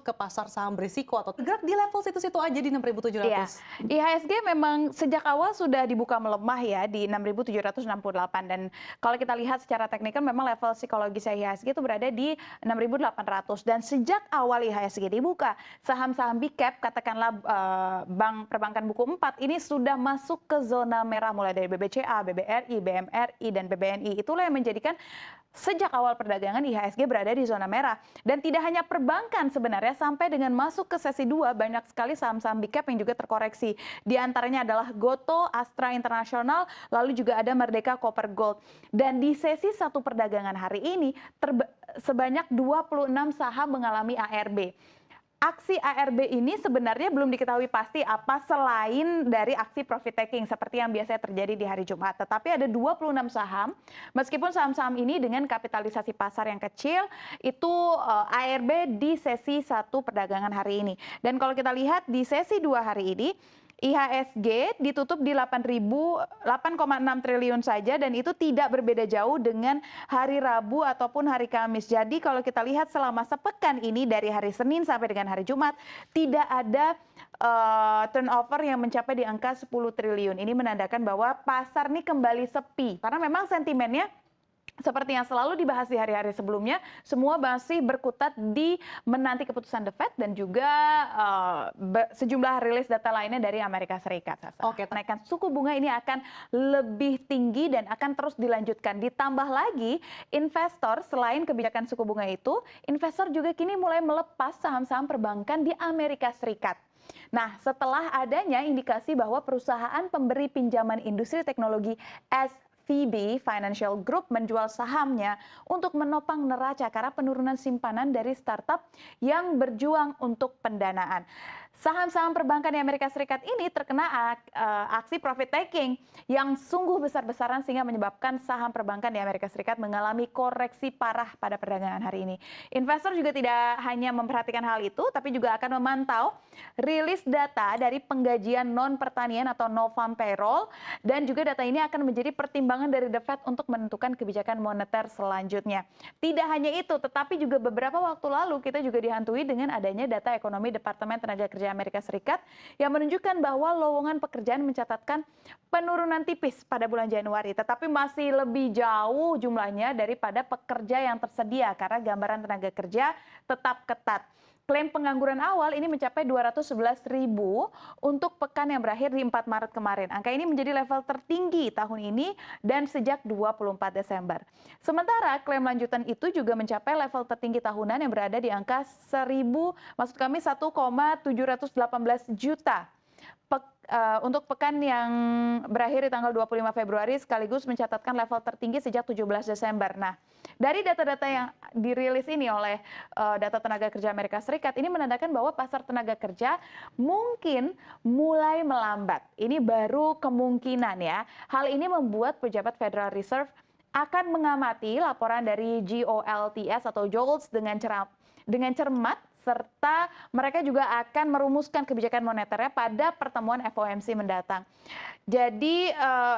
masuk ke pasar saham berisiko atau tergerak di level situ-situ aja di 6.700? Iya, IHSG memang sejak awal sudah dibuka melemah ya di 6.768 dan kalau kita lihat secara teknikal memang level psikologis IHSG itu berada di 6.800 dan sejak awal IHSG dibuka saham-saham big cap katakanlah bank perbankan buku 4 ini sudah masuk ke zona merah mulai dari BBCA, BBRI, BMRI dan BBNI. Itulah yang menjadikan sejak awal perdagangan IHSG berada di zona merah. Dan tidak hanya perbankan sebenarnya, sampai dengan masuk ke sesi 2 banyak sekali saham-saham big cap yang juga terkoreksi. Di antaranya adalah Goto, Astra International, lalu juga ada Merdeka Copper Gold. Dan di sesi 1 perdagangan hari ini sebanyak 26 saham mengalami ARB. Aksi ARB ini sebenarnya belum diketahui pasti apa selain dari aksi profit taking seperti yang biasanya terjadi di hari Jumat. Tetapi ada 26 saham, meskipun saham-saham ini dengan kapitalisasi pasar yang kecil, itu ARB di sesi 1 perdagangan hari ini. Dan kalau kita lihat di sesi 2 hari ini, IHSG ditutup di 8,6 triliun saja dan itu tidak berbeda jauh dengan hari Rabu ataupun hari Kamis. Jadi kalau kita lihat selama sepekan ini dari hari Senin sampai dengan hari Jumat tidak ada turnover yang mencapai di angka 10 triliun. Ini menandakan bahwa pasar ini kembali sepi karena memang sentimennya seperti yang selalu dibahas di hari-hari sebelumnya, semua masih berkutat di menanti keputusan The Fed dan juga sejumlah rilis data lainnya dari Amerika Serikat. Oke, kenaikan suku bunga ini akan lebih tinggi dan akan terus dilanjutkan. Ditambah lagi, investor selain kebijakan suku bunga itu, investor juga kini mulai melepas saham-saham perbankan di Amerika Serikat. Nah, setelah adanya indikasi bahwa perusahaan pemberi pinjaman industri teknologi SVB Financial Group menjual sahamnya untuk menopang neraca karena penurunan simpanan dari startup yang berjuang untuk pendanaan. Saham-saham perbankan di Amerika Serikat ini terkena aksi profit taking yang sungguh besar-besaran sehingga menyebabkan saham perbankan di Amerika Serikat mengalami koreksi parah pada perdagangan hari ini. Investor juga tidak hanya memperhatikan hal itu, tapi juga akan memantau rilis data dari penggajian non-pertanian atau non-farm payroll, dan juga data ini akan menjadi pertimbangan dari The Fed untuk menentukan kebijakan moneter selanjutnya. Tidak hanya itu, tetapi juga beberapa waktu lalu kita juga dihantui dengan adanya data ekonomi Departemen Tenaga Kerja Amerika Serikat yang menunjukkan bahwa lowongan pekerjaan mencatatkan penurunan tipis pada bulan Januari, tetapi masih lebih jauh jumlahnya daripada pekerja yang tersedia karena gambaran tenaga kerja tetap ketat. Klaim pengangguran awal ini mencapai 211.000 untuk pekan yang berakhir di 4 Maret kemarin. Angka ini menjadi level tertinggi tahun ini dan sejak 24 Desember. Sementara klaim lanjutan itu juga mencapai level tertinggi tahunan yang berada di angka 1,718 juta. Untuk pekan yang berakhir di tanggal 25 Februari sekaligus mencatatkan level tertinggi sejak 17 Desember. Nah, dari data-data yang dirilis ini oleh data tenaga kerja Amerika Serikat ini menandakan bahwa pasar tenaga kerja mungkin mulai melambat. Ini baru kemungkinan ya. Hal ini membuat pejabat Federal Reserve akan mengamati laporan dari JOLTS atau JOLTS dengan cermat, serta mereka juga akan merumuskan kebijakan moneternya pada pertemuan FOMC mendatang. Jadi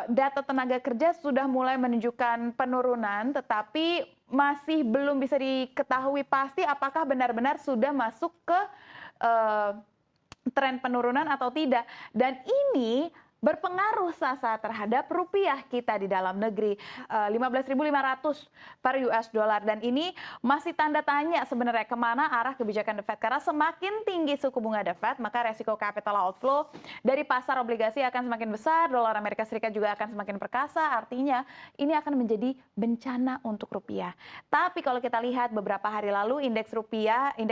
data tenaga kerja sudah mulai menunjukkan penurunan, tetapi masih belum bisa diketahui pasti apakah benar-benar sudah masuk ke tren penurunan atau tidak. Dan ini berpengaruh sasa terhadap rupiah kita di dalam negeri, 15.500 per US dollar, dan ini masih tanda tanya sebenarnya kemana arah kebijakan The Fed, karena semakin tinggi suku bunga The Fed maka resiko capital outflow dari pasar obligasi akan semakin besar, dolar Amerika Serikat juga akan semakin perkasa, artinya ini akan menjadi bencana untuk rupiah. Tapi kalau kita lihat beberapa hari lalu indeks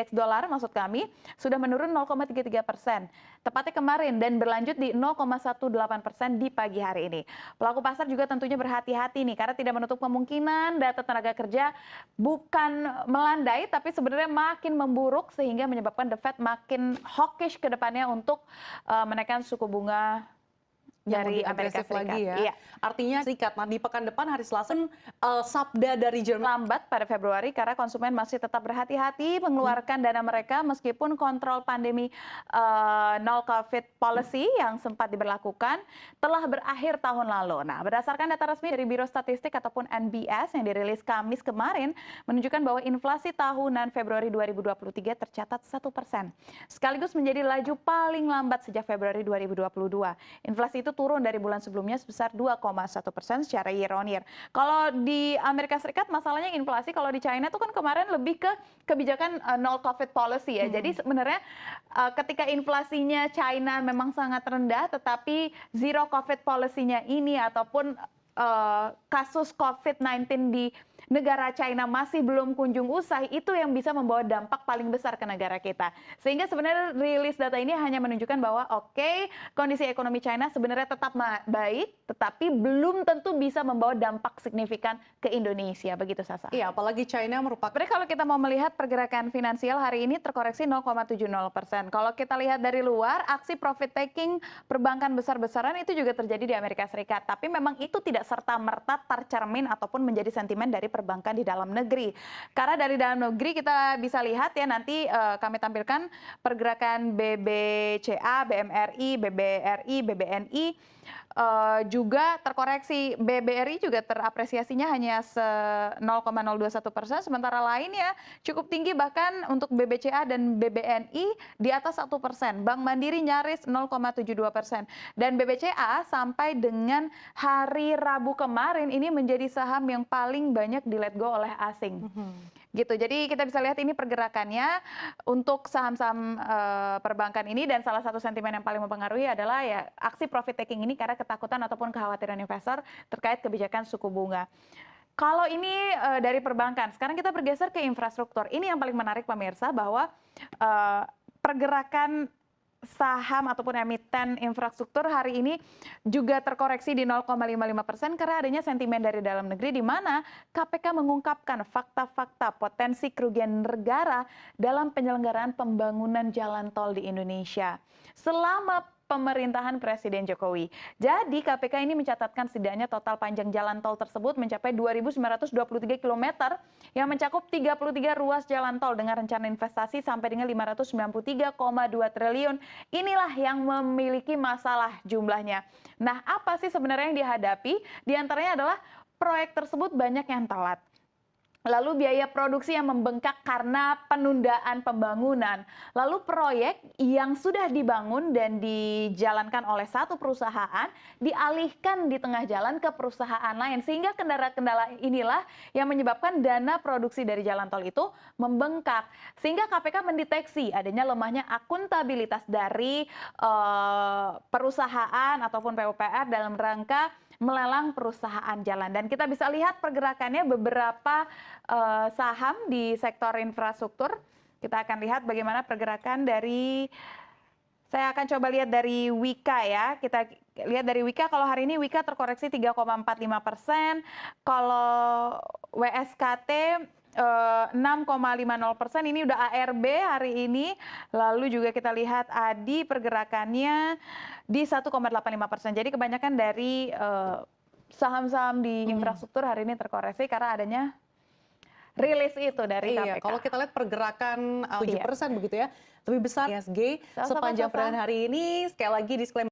dolar maksud kami sudah menurun 0,33%, tepatnya kemarin, dan berlanjut di 0,18% di pagi hari ini. Pelaku pasar juga tentunya berhati-hati nih karena tidak menutup kemungkinan data tenaga kerja bukan melandai tapi sebenarnya makin memburuk sehingga menyebabkan The Fed makin hawkish ke depannya untuk menaikkan suku bunga yang dari lebih Amerika agresif lagi Serikat. ya. Iya. Artinya serikat. Nah, di pekan depan hari Selasa sabda dari Jerman. Lambat pada Februari karena konsumen masih tetap berhati-hati mengeluarkan dana mereka meskipun kontrol pandemi no COVID policy yang sempat diberlakukan telah berakhir tahun lalu. Nah, berdasarkan data resmi dari Biro Statistik ataupun NBS yang dirilis Kamis kemarin menunjukkan bahwa inflasi tahunan Februari 2023 tercatat 1%. Sekaligus menjadi laju paling lambat sejak Februari 2022. Inflasi itu turun dari bulan sebelumnya sebesar 2,1% secara year on year. Kalau di Amerika Serikat masalahnya inflasi, kalau di China itu kan kemarin lebih ke kebijakan no COVID policy ya. Jadi sebenarnya ketika inflasinya China memang sangat rendah, tetapi zero COVID policy-nya ini ataupun kasus COVID-19 di negara China masih belum kunjung usai, itu yang bisa membawa dampak paling besar ke negara kita. Sehingga sebenarnya rilis data ini hanya menunjukkan bahwa oke, kondisi ekonomi China sebenarnya tetap baik, tetapi belum tentu bisa membawa dampak signifikan ke Indonesia. Begitu, Sasa. Iya, apalagi China merupakan... Sebenarnya kalau kita mau melihat pergerakan finansial hari ini terkoreksi 0,70%. Kalau kita lihat dari luar, aksi profit taking perbankan besar-besaran itu juga terjadi di Amerika Serikat. Tapi memang itu tidak serta-merta tercermin ataupun menjadi sentimen dari perbankan di dalam negeri. Karena dari dalam negeri kita bisa lihat ya, nanti kami tampilkan pergerakan BBCA, BMRI, BBRI, BBNI juga terkoreksi. BBRI juga terapresiasinya hanya 0,021%, sementara lainnya cukup tinggi, bahkan untuk BBCA dan BBNI di atas 1%. Bank Mandiri nyaris 0,72%. Dan BBCA sampai dengan hari Rabu kemarin ini menjadi saham yang paling banyak di let go oleh asing. Gitu. Jadi kita bisa lihat ini pergerakannya untuk saham-saham perbankan ini, dan salah satu sentimen yang paling mempengaruhi adalah ya aksi profit taking ini karena ketakutan ataupun kekhawatiran investor terkait kebijakan suku bunga. Kalau ini dari perbankan, sekarang kita bergeser ke infrastruktur. Ini yang paling menarik pemirsa, bahwa pergerakan saham ataupun emiten infrastruktur hari ini juga terkoreksi di 0,55% karena adanya sentimen dari dalam negeri, di mana KPK mengungkapkan fakta-fakta potensi kerugian negara dalam penyelenggaraan pembangunan jalan tol di Indonesia selama pemerintahan Presiden Jokowi. Jadi KPK ini mencatatkan setidaknya total panjang jalan tol tersebut mencapai 2.923 km yang mencakup 33 ruas jalan tol dengan rencana investasi sampai dengan 593,2 triliun. Inilah yang memiliki masalah jumlahnya. Nah, apa sih sebenarnya yang dihadapi? Di antaranya adalah proyek tersebut banyak yang telat. Lalu biaya produksi yang membengkak karena penundaan pembangunan. Lalu proyek yang sudah dibangun dan dijalankan oleh satu perusahaan dialihkan di tengah jalan ke perusahaan lain. Sehingga kendala-kendala inilah yang menyebabkan dana produksi dari jalan tol itu membengkak. Sehingga KPK mendeteksi adanya lemahnya akuntabilitas dari perusahaan ataupun PUPR dalam rangka melelang perusahaan jalan. Dan kita bisa lihat pergerakannya beberapa saham di sektor infrastruktur. Kita akan lihat bagaimana pergerakan dari, saya akan coba lihat dari Wika ya. Kita lihat dari Wika, kalau hari ini Wika terkoreksi 3,45%. Kalau WSKT 6,50%, ini udah ARB hari ini. Lalu juga kita lihat ADI pergerakannya di 1,85%. Jadi kebanyakan dari saham-saham di infrastruktur hari ini terkoreksi karena adanya rilis itu dari KPK. Kalau kita lihat pergerakan 7% begitu ya, lebih besar ISG sepanjang perdagangan hari ini. Sekali lagi disclaimer.